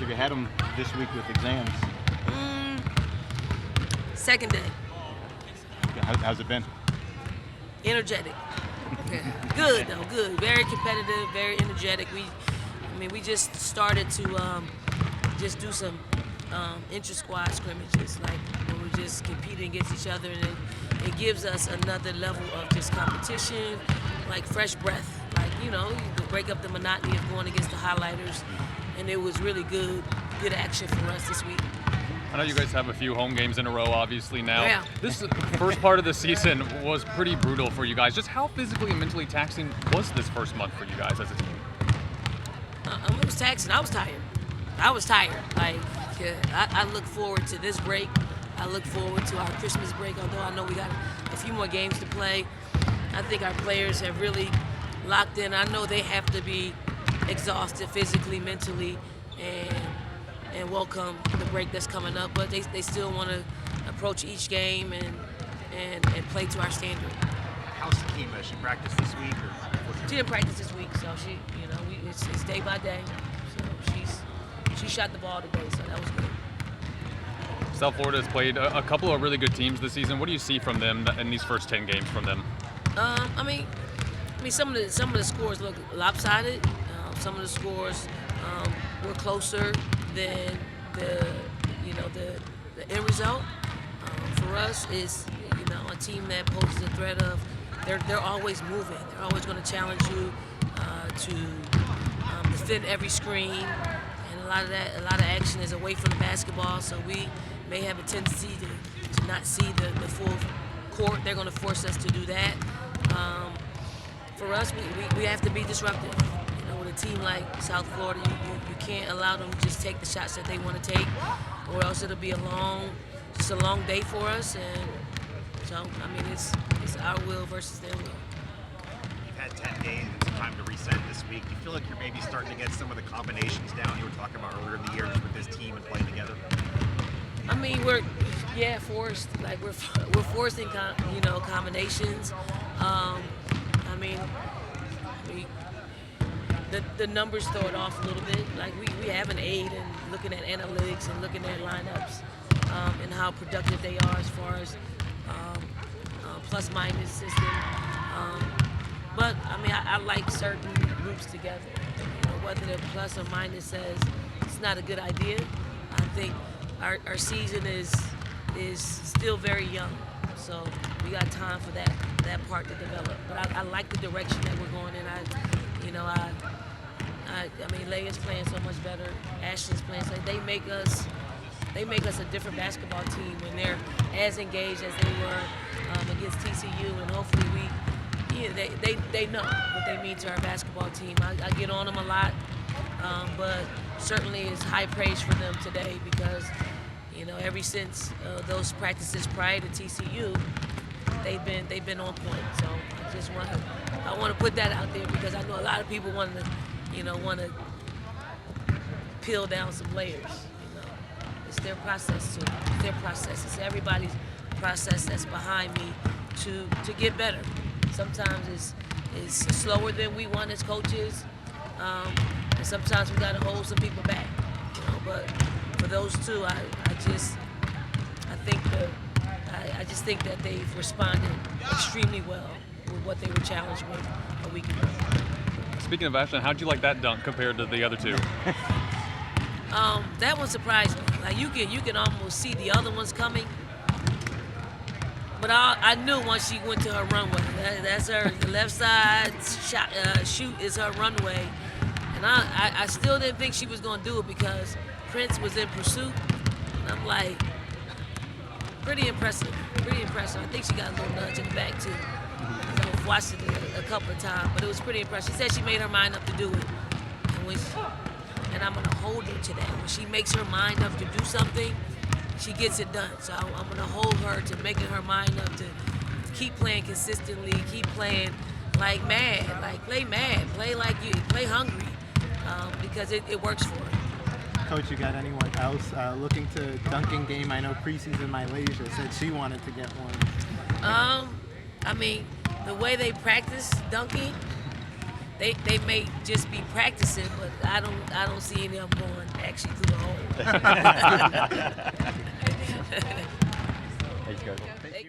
you had them this week with exams? Second day. How's it been? Energetic. Good though, good. Very competitive, very energetic. We just started to just do some intra-squad scrimmages, like where we're just competing against each other, and it gives us another level of just competition, like fresh breath. Like, you can break up the monotony of going against the highlighters, and it was really good action for us this week. I know you guys have a few home games in a row, obviously, now. Yeah. This first part of the season was pretty brutal for you guys. Just how physically and mentally taxing was this first month for you guys as a team? It was taxing. I was tired. Like, I look forward to this break. I look forward to our Christmas break, although I know we got a few more games to play. I think our players have really locked in. I know they have to be exhausted physically, mentally, and welcome the break that's coming up, but they still want to approach each game and play to our standard. How's Takima? She practiced this week? She didn't practice this week, so it's day by day. So she shot the ball today, so that was good. South Florida has played a couple of really good teams this season. What do you see from them in these first 10 games from them? Some of the scores look lopsided. Some of the scores were closer than the end result. For us, is a team that poses a threat of they're always moving. They're always going to challenge you to defend every screen, and a lot of action is away from the basketball. So we may have a tendency to not see the full court. They're going to force us to do that. For us, we have to be disruptive. With a team like South Florida, you can't allow them to just take the shots that they want to take, or else it'll be a long day for us. And so, it's our will versus their will. You've had 10 days, it's time to reset this week. Do you feel like you're maybe starting to get some of the combinations down you were talking about earlier in the year just with this team and playing together? We're forced. Like we're forcing combinations. The numbers throw it off a little bit. Like we have an aid in looking at analytics and looking at lineups and how productive they are as far as plus minus system. But I like certain groups together. Whether the plus or minus says it's not a good idea. I think our season is still very young, so we got time for that part to develop. But I like the direction that we're going in. Leia's playing so much better. Ashley's playing so they make us a different basketball team when they're as engaged as they were against TCU, and hopefully they know what they mean to our basketball team. I get on them a lot, but certainly it's high praise for them today because ever since those practices prior to TCU, they've been on point. So I want to put that out there because I know a lot of people want to peel down some layers. It's their process too. It's their process. It's everybody's process that's behind me to get better. Sometimes it's slower than we want as coaches, and sometimes we got to hold some people back. But for those two, I just think that they've responded extremely well with what they were challenged with a week ago. Speaking of Ashley, how'd you like that dunk compared to the other two? That one surprised me. Like you can almost see the other ones coming, but I knew once she went to her runway. That's her. The left side shoot is her runway, and I still didn't think she was going to do it because Prince was in pursuit. And I'm like, pretty impressive. I think she got a little nudge in the back too. I've watched it a couple of times, but it was pretty impressive. She said she made her mind up to do it, and I'm gonna hold her to that. When she makes her mind up to do something, she gets it done. So I'm gonna hold her to making her mind up to keep playing consistently, keep playing like mad, like play mad, play hungry, because it works for her. Coach, you got anyone else looking to dunking game? I know preseason Malaysia said she wanted to get one. The way they practice dunking, they may just be practicing, but I don't see any of them going actually through the hole. Thank you, Coach. Thank you.